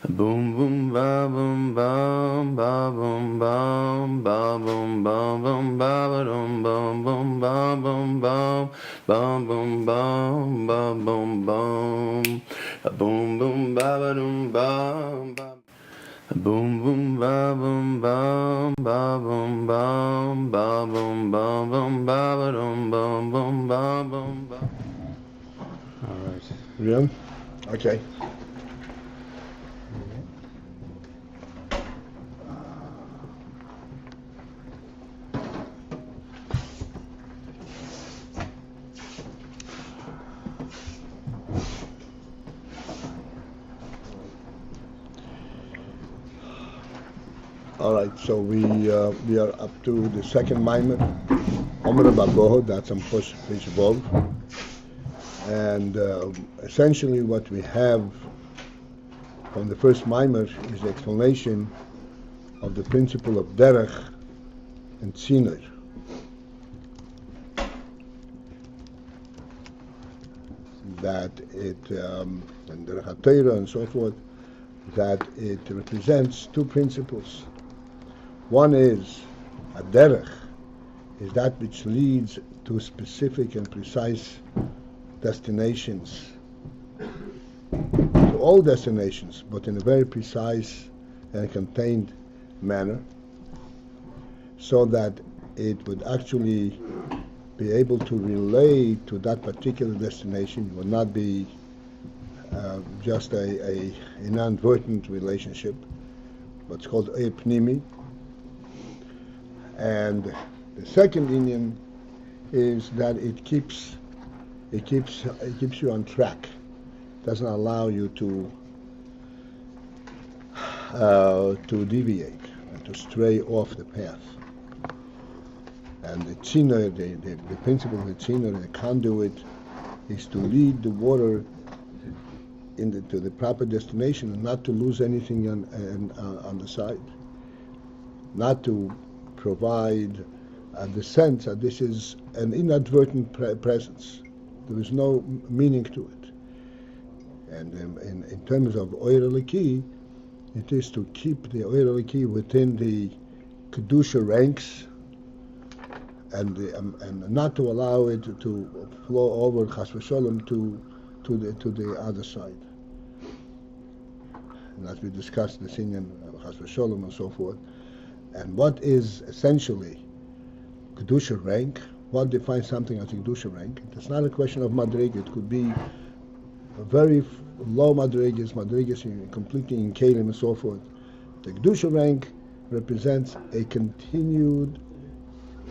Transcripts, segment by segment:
Boom boom ba boom bum ba boom bum ba boom bum bum ba dum bum bum ba boom bum bum bum bum ba boom bum boom boom ba dum bum ba boom boom ba boom bum ba boom bum ba boom bum bum ba dum bum bum ba boom ba. All right. Real? Okay. All right. So we are up to the second mimer, Omer Baboho. That's on page Vov, and essentially what we have from the first mimer is the explanation of the principle of derech and tziner. That it and derech HaTorah and so forth, that it represents two principles. One is a derech, is that which leads to specific and precise destinations, to all destinations, but in a very precise and contained manner, so that it would actually be able to relate to that particular destination. It would not be just a inadvertent relationship, what's called a pnimi. And the second Indian is that it keeps you on track. It doesn't allow you to deviate and to stray off the path. And the tziner, the principle of the tziner, the conduit, is to lead the water to the proper destination and not to lose anything on the side. Not to provide the sense that this is an inadvertent presence. There is no meaning to it. And in terms of Oyer Eliki, it is to keep the Oyer Eliki within the Kedusha ranks and not to allow it to flow over Chas v'Sholom to the other side. And as we discussed the Sinyan of Chas v'Sholom and so forth. And what is essentially Kedusha rank? What defines something as a Kedusha rank? It's not a question of Madrig. It could be a very low Madrigas completely in Kalim and so forth. The Kedusha rank represents a continued,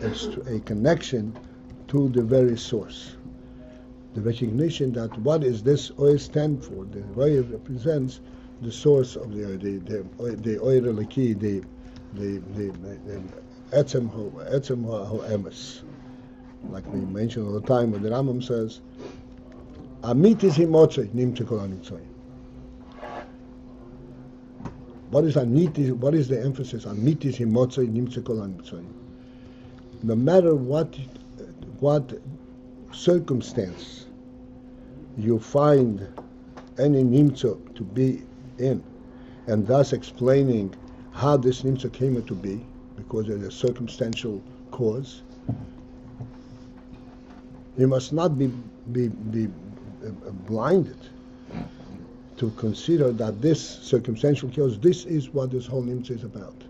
a connection to the very source. The recognition that what is this oil stand for? The oil represents the source of the oil Eliki, the etzem ha'emes, like we mention all the time, when the Rambam says, "Amit is himotzei nimtze kol hanitzayim." What is amit? What is the emphasis? Amit is himotzei nimtze kol hanitzayim. No matter what circumstance you find any nimtze to be in, and thus explaining how this nimtza came to be, because of a circumstantial cause. You must not be blinded to consider that this circumstantial cause, this is what this whole nimtza is about.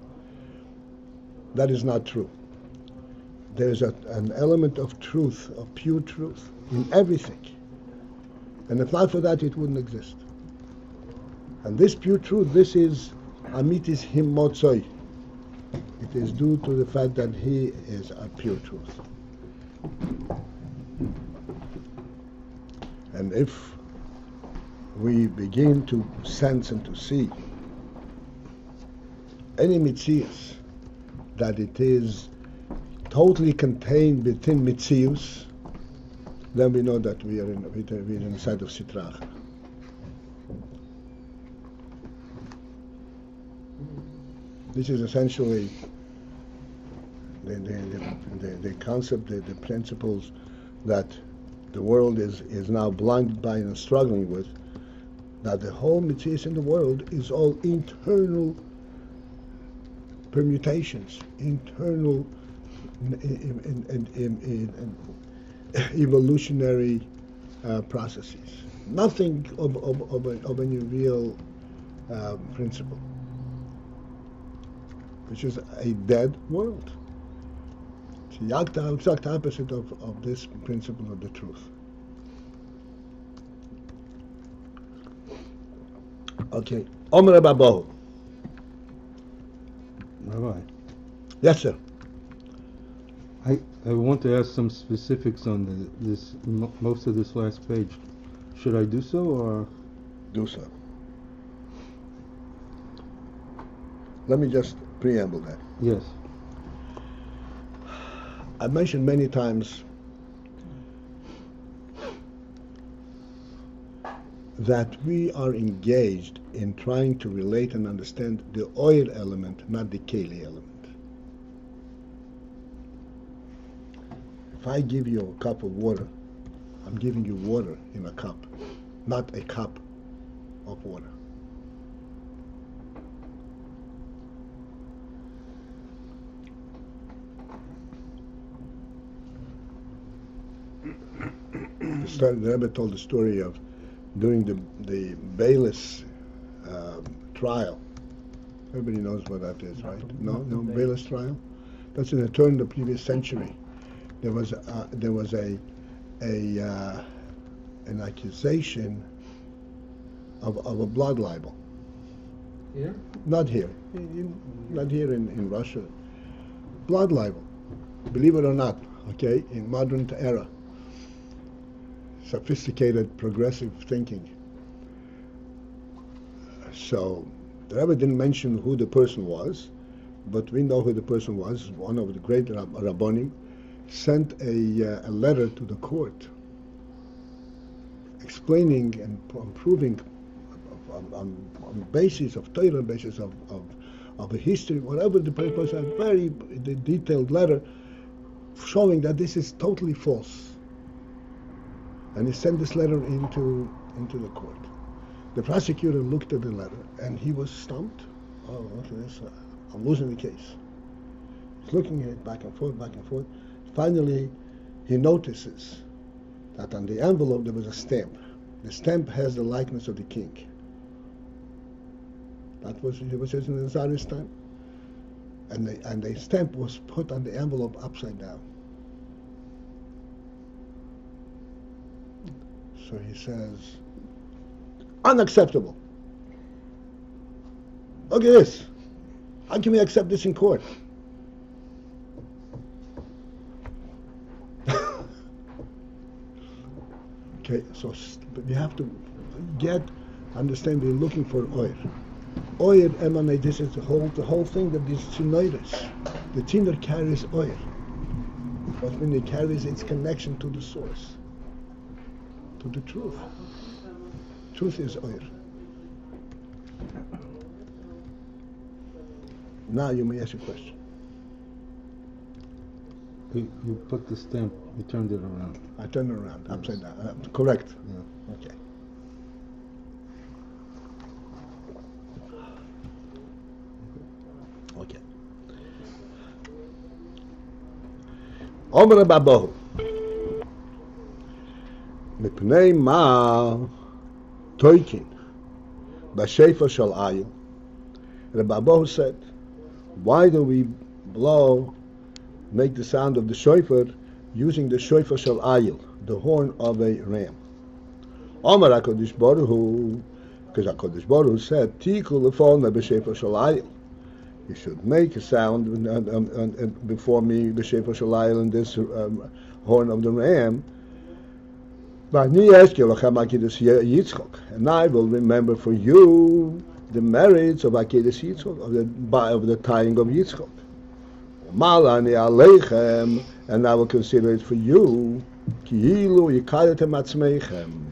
That is not true. There is an element of truth, of pure truth, in everything. And if not for that, it wouldn't exist. And this pure truth, this is Amitis himotzoi. It is due to the fact that he is a pure truth. And if we begin to sense and to see any mitzias, that it is totally contained within mitzius, then we know that we are inside of Sitrach. This is essentially the concept, the principles that the world is now blinded by and struggling with, that the whole Mitzvahs in the world is all internal permutations, internal in evolutionary processes. Nothing of any real principle, which is a dead world. It's the exact opposite of this principle of the truth. Okay. Omer Babohu. Rabbi, Yes, sir. I want to ask some specifics on most of this last page. Should I do so or? Do so. Let me just preamble that. Yes. I've mentioned many times that we are engaged in trying to relate and understand the oil element, not the keli element. If I give you a cup of water, I'm giving you water in a cup, not a cup of water. The Rebbe told the story of during the Beis trial. Everybody knows what that is, right? No, Beis trial. That's in the turn of the previous century. There was an accusation of a blood libel. Here? Not here. Not here in Russia. Blood libel. Believe it or not, okay, in modern era. Sophisticated, progressive thinking. So the Rebbe didn't mention who the person was, but we know who the person was. One of the great Rabbonim sent a letter to the court explaining and proving on basis of Torah, basis of a history, whatever the person, a very detailed letter showing that this is totally false. And he sent this letter into the court. The prosecutor looked at the letter and he was stumped. Oh, look at this. I'm losing the case. He's looking at it back and forth, back and forth. Finally, he notices that on the envelope there was a stamp. The stamp has the likeness of the king. That was in the Tsarist time. And the stamp was put on the envelope upside down. So he says, unacceptable. Look at this. How can we accept this in court? Okay, so we have to understand we're looking for oil. Oil emanates, this is the whole thing that is tinoides. The tiner carries oil. But when it carries its connection to the source, to the truth. Truth is oil. Now you may ask a question. You put the stamp, you turned it around. I turned it around, upside down. Correct. Yeah. Okay. Okay. Omer Babohu. Mipnei ma toikin b'shefa shel Ayin. Rabbi Abahu said, why do we make the sound of the shofar using the shofar shel Ayin, the horn of a ram? Omer HaKadosh Baruch Hu, because HaKadosh Baruch Hu said, Tiku l'fon b'shofar shel Ayin. You should make a sound before me, b'shofar shel Ayin, this horn of the ram. And I will remember for you the merits of Akedas Yitzchok, of the tying of Yitzchok. Malani Aleichem, and I will consider it for you, Ki'ilu Yikayatem Atzmeichem,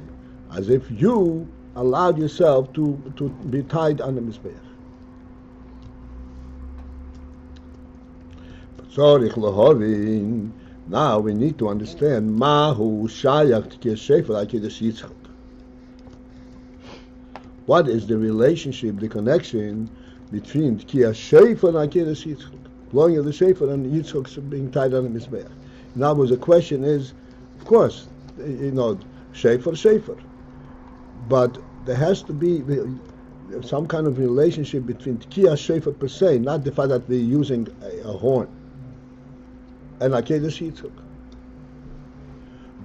as if you allowed yourself to be tied on the Mizbeach. Tzorich Lahovin. Now we need to understand Mahu Shayak Tkir Shefer Akedas Yitzchok. What is the relationship, the connection between Tkiya Shofar and Akedas Yitzchak? Blowing of the Shofar and Yitzchak being tied on the Mizbeach. In other words, the question is, of course, Shofar. But there has to be some kind of relationship between Tkiya Shofar per se, not the fact that we're using a horn, and Akedas Yitzchak.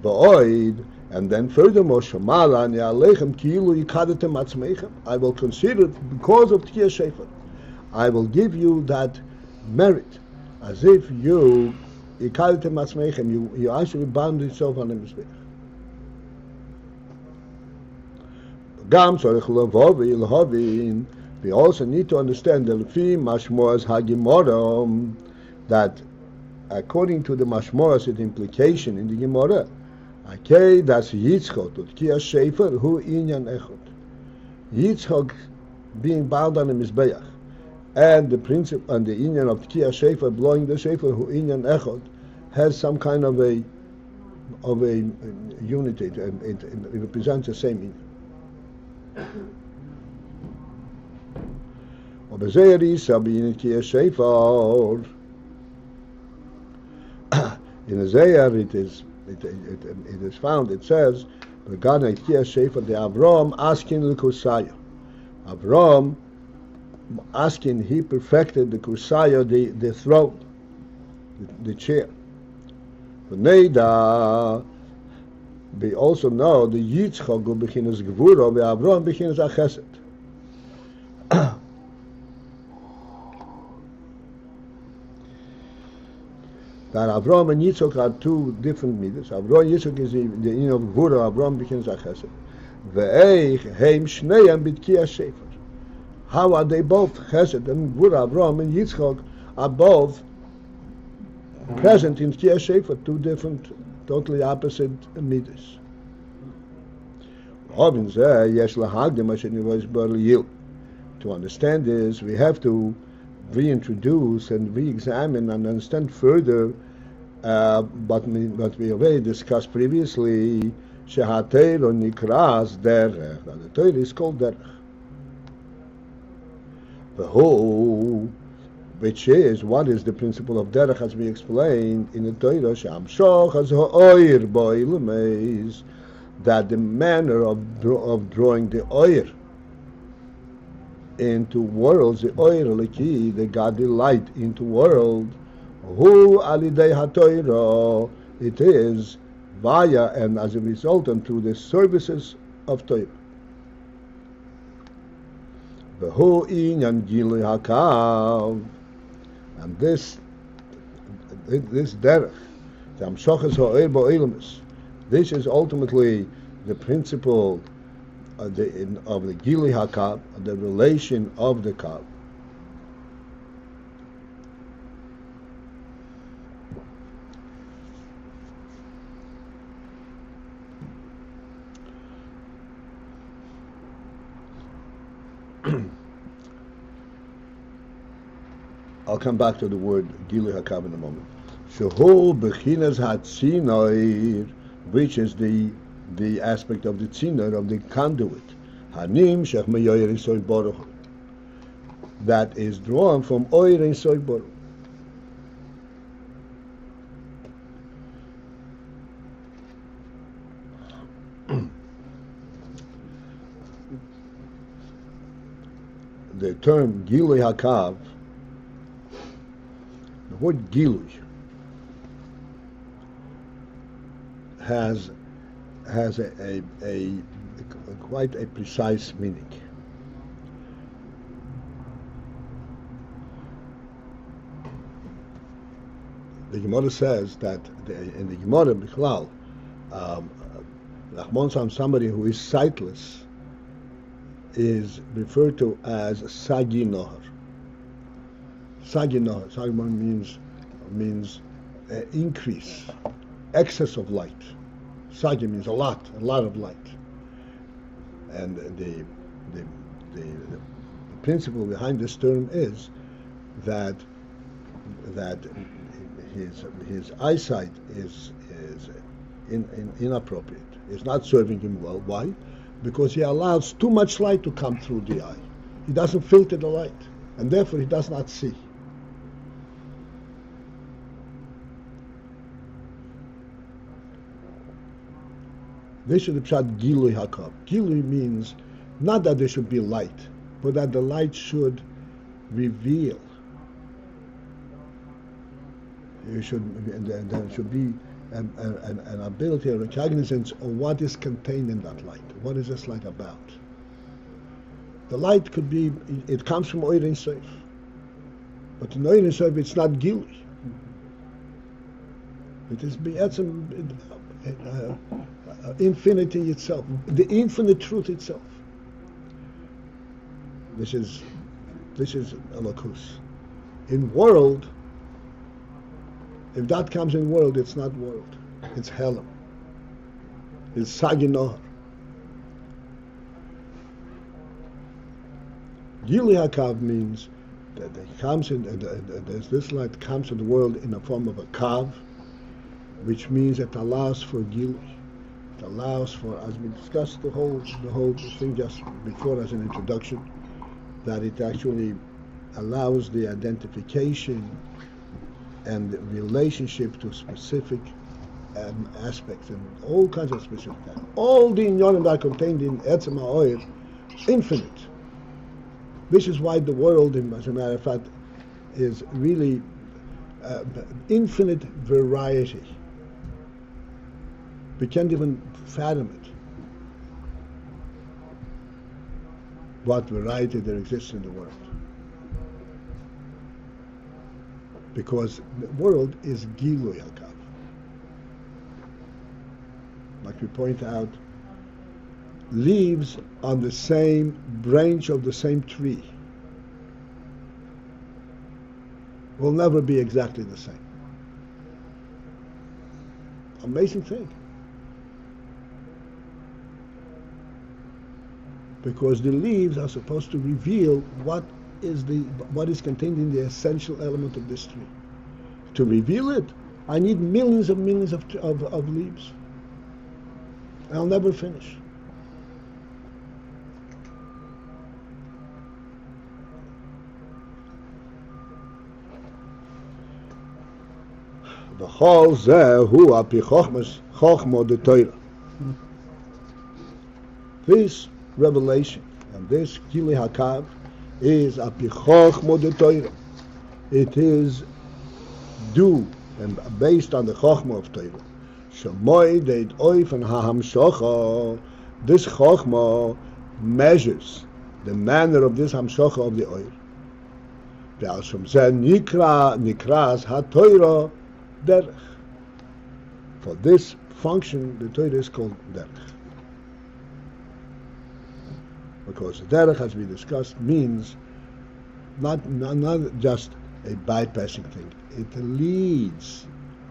Ba'oid, and then furthermore, Shomala and Ya'alechem ki'ilu yikadetem atzmeichem. I will consider it because of Tkiya Shofar. I will give you that merit, as if you yikadetem atzmeichem. You actually bound yourself on the Mizbeach. Gam tzorich lehovin. We also need to understand the lefi mashmoras hagimoram, that according to the mashmoras, the implication in the Gemara, okay, that's Yitzchak to Tkiya Shofar hu inyan echad. Yitzchak being bound on the Mizbeach, and the principle and the inyan of Tkiya Shofar, blowing the Shofar hu inyan echad, has some kind of a unity. It represents the same inyan. In the Zayar it is found, it says, regarding Tkiya Shofar, the Avram asking the Kursaya. Avram asking, he perfected the Kursaya, the throne, the chair. We also know the Yitzchak hu bechinas Gevura, the Avram bechinas Achesed. That Avram and Yitzchak are two different midas. Avram and Yitzchak is the inyan of Gevura, Avram bechinas Achesed. Ve'eich heim shneim b'Tkiya Shofar. How are they both Chesed and Gevura? Avram and Yitzchak are both present in Tkiya Shofar, two different, totally opposite midas. To understand this, we have to reintroduce and re-examine and understand further but we already discussed previously, Shehatero Nikras Derech. The Torah is called Derech. The whole, which is, what is the principle of Derech, as we explained in the Torah, Shamshoch as Ha'oir Bo'ilumeis, that the manner of drawing the oir into worlds, the oir leki, the godly light into world, hu alidei ha'Torah, it is via and as a result unto the services of Torah. V'hu inyan gilui hakav, and this derech, the amshoches ha'oir bo'ilumeis, this is ultimately the principle of the Gili HaKav, the relation of the Kav. I'll come back to the word Gili HaKav in a moment. Shehu Bechinas HaTzinoir, which is the aspect of the tziner, of the conduit, Hanim Shech Meyoyer Yisoy Baruch, that is drawn from Oyer Yisoy Baruch. The term Gilui HaKav, the word Gilui has a quite a precise meaning. The Gemara says that in the Gemara Bichlal, somebody who is sightless is referred to as Sagi Nohar. Sagi Nohar. Sagi means increase, excess of light. Sagi means a lot of light. And the principle behind this term is that his eyesight is inappropriate. It's not serving him well. Why? because he allows too much light to come through the eye. He doesn't filter the light, and therefore he does not see. This is the pshat Gilui Hakav. Gilui means not that there should be light, but that the light should reveal. There should be an ability, a recognizance of what is contained in that light. What is this light about? The light could be, it comes from Ayin Seif. But in Ayin Seif it's not Gilui. It is infinity itself, the infinite truth itself. This is Elokus. In world, if that comes in world, it's not world. It's Helam. It's Saginor. Gilui Hakav means that it comes in, this light comes to the world in the form of a kav, which means it allows for Gilui. It allows for, as we discussed the whole thing just before as an introduction, that it actually allows the identification and the relationship to specific aspects and all kinds of specific aspects. All the inyanim that are contained in Etzem HaOyer, infinite. This is why the world, as a matter of fact, is really infinite variety. We can't even fathom it. What variety there exists in the world. Because the world is Gilui Hakav. Like we point out, leaves on the same branch of the same tree will never be exactly the same. Amazing thing. Because the leaves are supposed to reveal what is contained in the essential element of this tree. To reveal it, I need millions of leaves. I'll never finish. The whole hu api chochma de Torah. This revelation and this Gilui Hakav is api chochma de Torah. It is due and based on the chochma of Torah. Shemoi deit oif and hahamshocha. This chochma measures the manner of this hamshocha of the oil. Ve'al shem zeh nikras ha-Torah derech. For this function, the Torah is called derech. Because derech, as we discussed, means not just a bypassing thing. It leads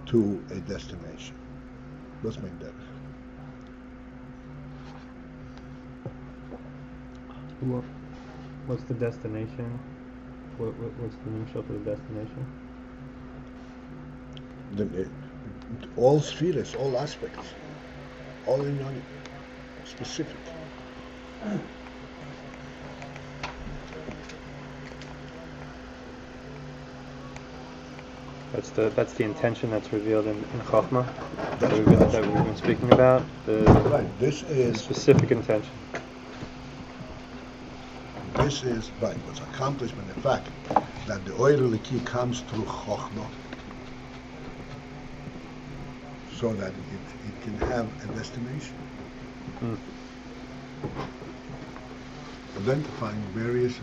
to a destination. Let's make derech. What's the destination? What's the name of the destination? All spheres, all aspects, all in one specific. That's the intention that's revealed in Chochmah that we've been speaking about. Right. This is the specific intention. This is right. What's accomplished by the fact that the oil Eliki comes through Chochmah, so that it can have a destination. Identifying various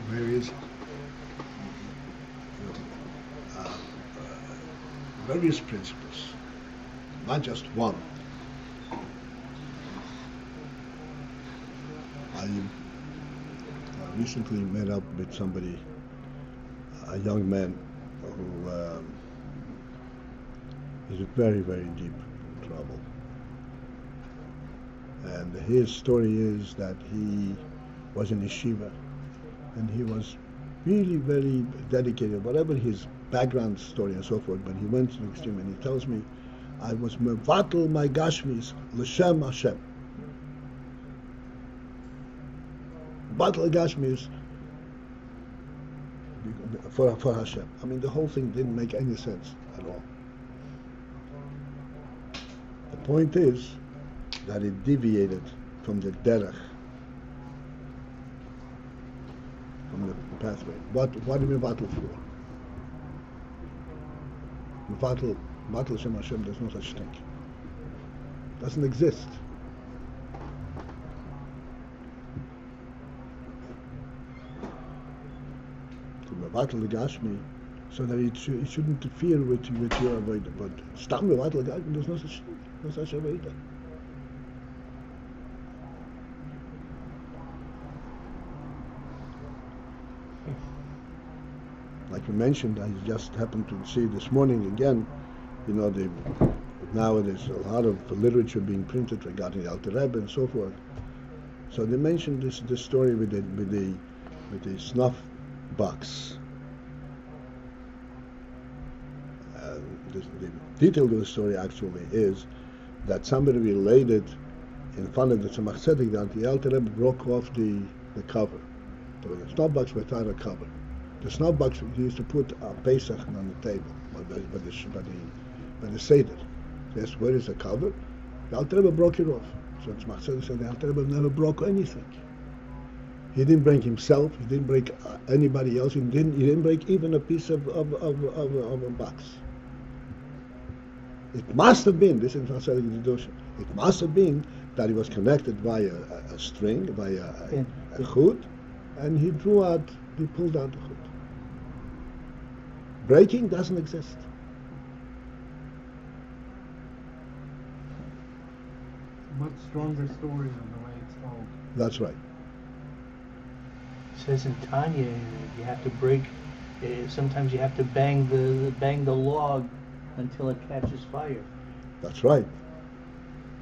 principles, not just one. I recently met up with somebody, a young man who is in very, very deep trouble. And his story is that he was in yeshiva and he was really very dedicated, whatever his background story and so forth, but he went to the extreme and he tells me, I was mevatel my gashmis l'shem Hashem. Batal Gashmi is for Hashem. I mean, the whole thing didn't make any sense at all. The point is that it deviated from the derech, from the pathway. What do we battle for? Battle Shem Hashem, there's no such thing. Doesn't exist. To battle the Gashmi, so that it shouldn't interfere with your avodah. But stam battle the Gashmi, there's no such thing, no such avodah. Like we mentioned, I just happened to see this morning again, now there's a lot of literature being printed regarding the Alter Rebbe and so forth. So they mentioned this story with the snuff box. The detail of the story actually is that somebody related in front of the Tzemach Tzedek that the Alter Rebbe broke off the cover. There was a snuff box without a cover. The snuff box he used to put a Pesach on the table by the Seder. Yes, where is the cover? The Alter Rebbe broke it off. So Tzemach Tzedek said the Alter Rebbe never broke anything. He didn't break himself. He didn't break anybody else. He didn't break even a piece of a box. It must have been, this is Tzemach Tzedek Kedusha, it must have been that he was connected via a string, via a chut, and he pulled out the chut. Breaking doesn't exist. Much stronger story than the way it's told. That's right. It says in Tanya, you have to break. Sometimes you have to bang the log until it catches fire. That's right.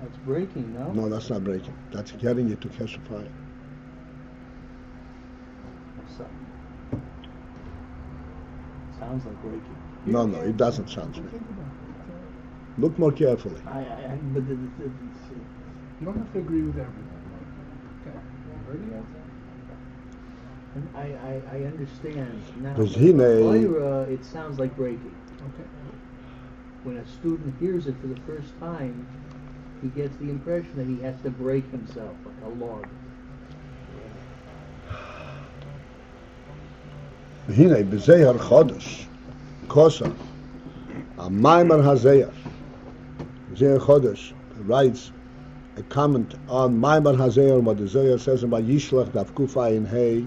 That's breaking, no? No, that's not breaking. That's getting it to catch the fire. Sounds like breaking. No, it doesn't sound like. Look more carefully. But You don't have to agree with everything. Okay. I understand now. Because Hine- it sounds like breaking. Okay. When a student hears it for the first time, he gets the impression that he has to break himself like a log. Hine b'zeir chodesh kosa a maimer hazeir. Zeir chodesh writes a comment on maimer hazeir what the Zohar says about Yishlach daf kufa in hey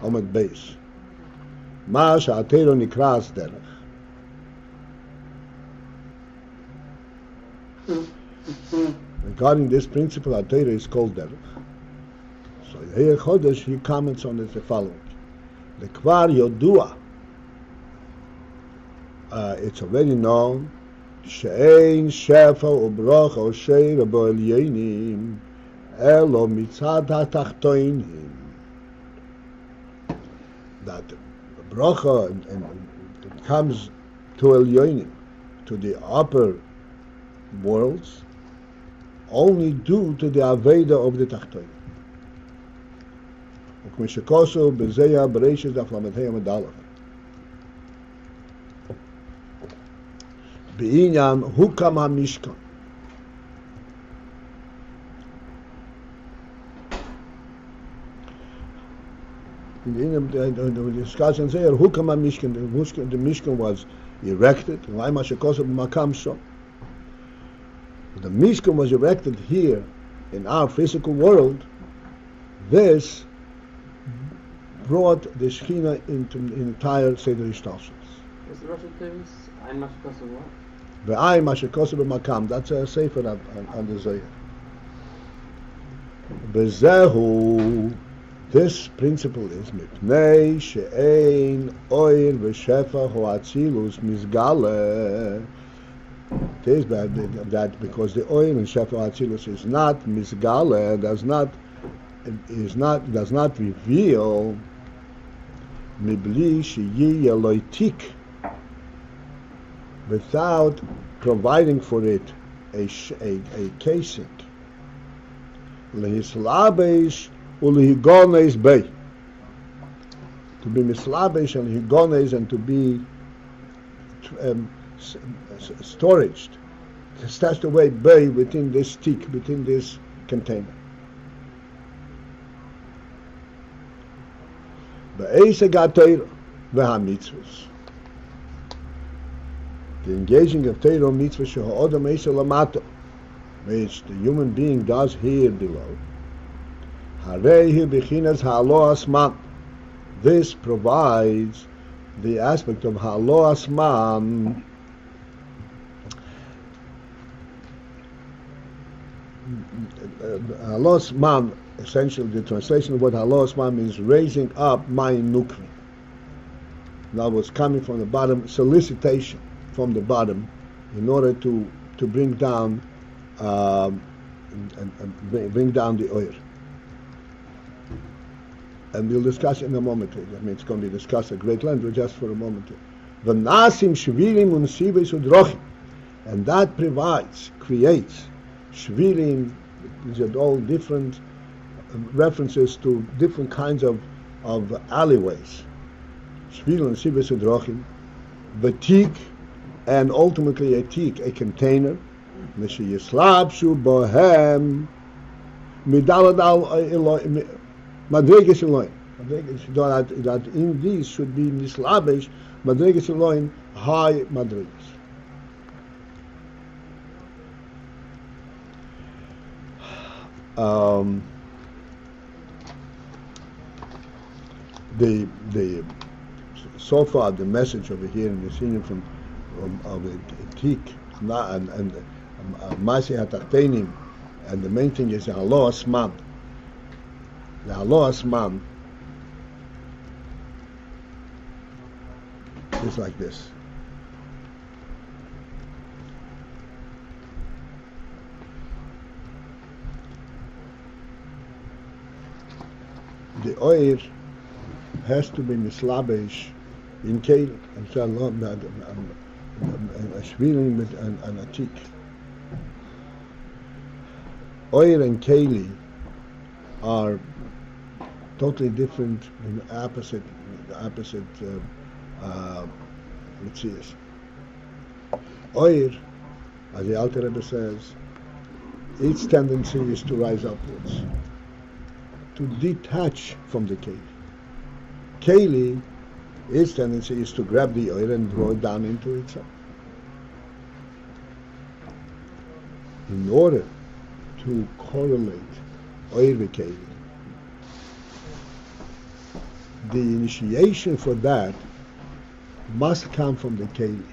omed Beis. Ma she'atero nikras derech. Regarding this principle, Atera is called derech. So here Chodesh he comments on it the following: the kvar yodua. It's already known. She'ein shefa ubrocha o sheira bo elyonim elo mitzad hatachtoinim. That brocha and it comes to elyonim, to the upper worlds, only due to the Aveda of the Tachtoin. Ukmishakosu bezeya bereishis daf lamed medalach. Beinyan hukam hamishkan. In the discussion there, hukam hamishkan. The Mishkan was erected. Laimashakosu b'makam shom. The Mishkan was erected here in our physical world. This brought the Shekhinah into the entire Seder Ishtalshus. Is the Russian terms Ayin Mashkosa what? The Ayin Mashkosa b'makam. That's a sefer on the Zohar. Bezehu. This principle is mipnei she'ein oil v'shefa ho'atzilus mizgale. It is that because the oil in Shefa Atzilus is not misgale, does not reveal mibli sheyi eloitik, without providing for it a casing. Lehislabeish Ulihigones Bei. To be mislabish and higones and to be storaged, stashed away Bei within this stick, within this container. Beis Torah v'hamitzvos. The engaging of Torah mitzvah she'ha'odam eisa lamato, which the human being does here below. Harehi b'chinas ha'lo asman. This provides the aspect of ha'lo asman. Ha'lo asman, essentially the translation of what ha'lo asman means, raising up mayim nukvi. In other words, coming from the bottom, solicitation from the bottom, in order to bring down bring down the oil. And we'll discuss in a moment. I mean, it's going to be discussed at great length, but just for a moment. V'nasim shvirim u'nsives u'drochim, and that provides, creates shvirim. These are all different references to different kinds of alleyways. Shvirim u'nsives u'drochim, v'tik, and ultimately a tik, a container, Meshiyislabshu bohem midalad al madreges Elohim. That in these should be mislabesh madreges Elohim, high madreges. The so far the message over here in the scene from of a tik and Masi Hatatenim, and the main thing is the Halo Asman. The Halo Asman is like this. The oil has to be mislabesh in Keil, and so a shvilim and a tik. Oil and Keli are totally different and opposite mitzias. Oil, as the Alter Rebbe says, its tendency is to rise upwards, to detach from the Keli. Keli, its tendency is to grab the oil and draw it down into itself. In order to correlate oil with Keli, the initiation for that must come from the Keli.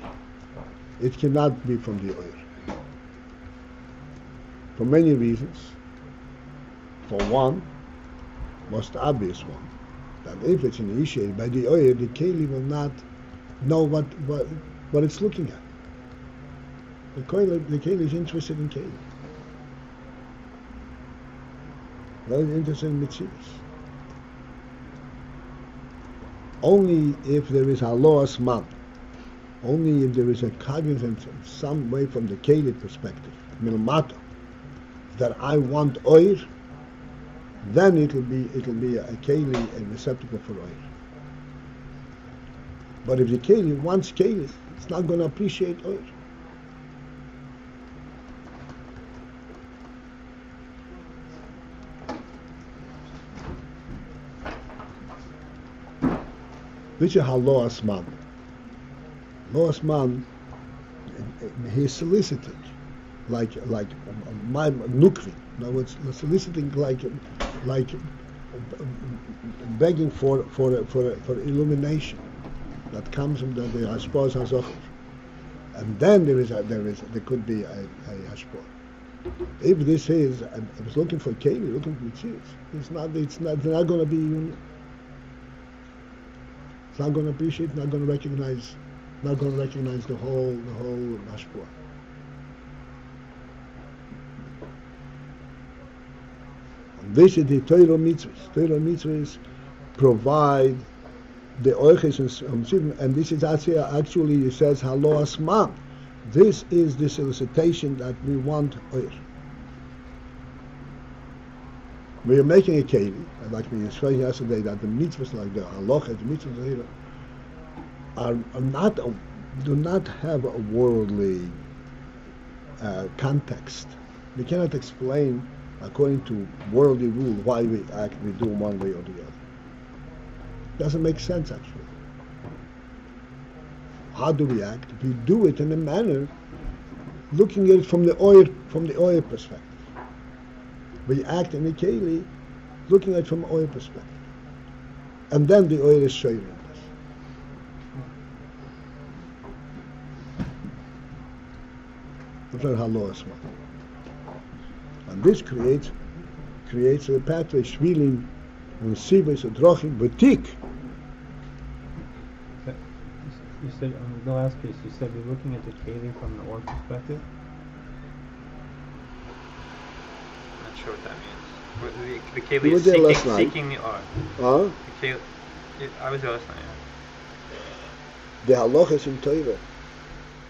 It cannot be from the oil. For many reasons. For one, most obvious one, that if it's initiated by the oil, the Keli will not know what it's looking at. The Keli is interested in Keli. Very interested in mitzvahs. Only if there is halo asman, only if there is a cognizance in some way from the Keli perspective, milmata, that I want oil, then it'll be a Keli, a receptacle for oil. But if the Keli wants Keli, it's not going to appreciate oil. Which is halo asman. Halo asman, he's soliciting, like my nukvi. In other words, soliciting like begging for illumination that comes from the hashpos hazocher, and then there could be a hashpos. If this is, I was looking for Keli, looking for mitzvahs, it's not going to be union. It's not going to appreciate, not going to recognize the whole hashpos. This is the Torah mitzvahs. Torah mitzvahs provide the oiches and this is actually it says halo asman. This is the solicitation that we want oil. When you're making a keli, like we explained yesterday, that the mitzvahs like the halacha, the mitzvahs here, do not have a worldly context. We cannot explain according to worldly rule why we do one way or the other. Doesn't make sense actually. How do we act? We do it in a manner looking at it from the oil perspective. We act in the keli looking at it from oil perspective. And then the oil is sharing this. And this creates a pathway, shvilim, and sivas, and drochim, batik. You said on the last piece, you said we're looking at the keli from the or perspective. Not sure what that means. The keli is seeking the or. Huh? I was there last night. The halachas in Torah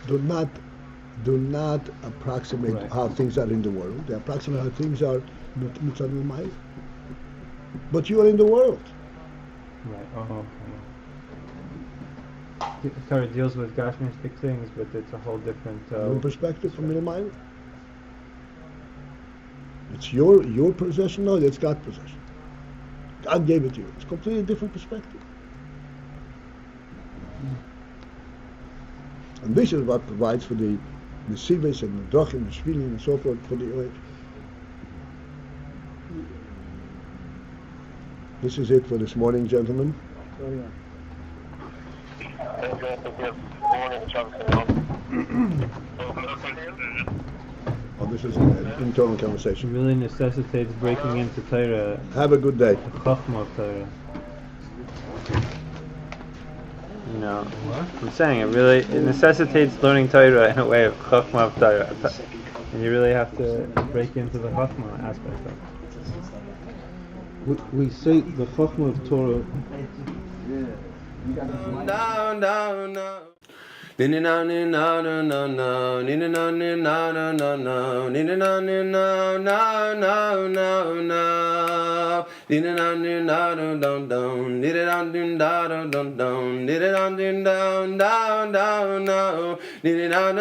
do not approximate how things are in the world. They approximate how things are mitzvah l'mayla. But you are in the world. Right. Oh, okay. The Torah deals with gashmistic things, but it's a whole different perspective from l'mayla. It's your possession. No, it's God's possession. God gave it to you. It's a completely different perspective. And this is what provides for the sivas and the drachim, the shvilim, and so forth for the oil. This is it for this morning, gentlemen. Oh, this is an internal It conversation. really necessitates breaking into Torah. Have a good day. The chachma of Torah. No. What? I'm saying it necessitates learning Torah in a way of chachma of Torah. And you really have to break into the chachma aspect of it. We say the chachma of Torah. No. Din na na na na na na na na na na na na na na na na na din na na na down down did it on din da down down did it on din down down down did it on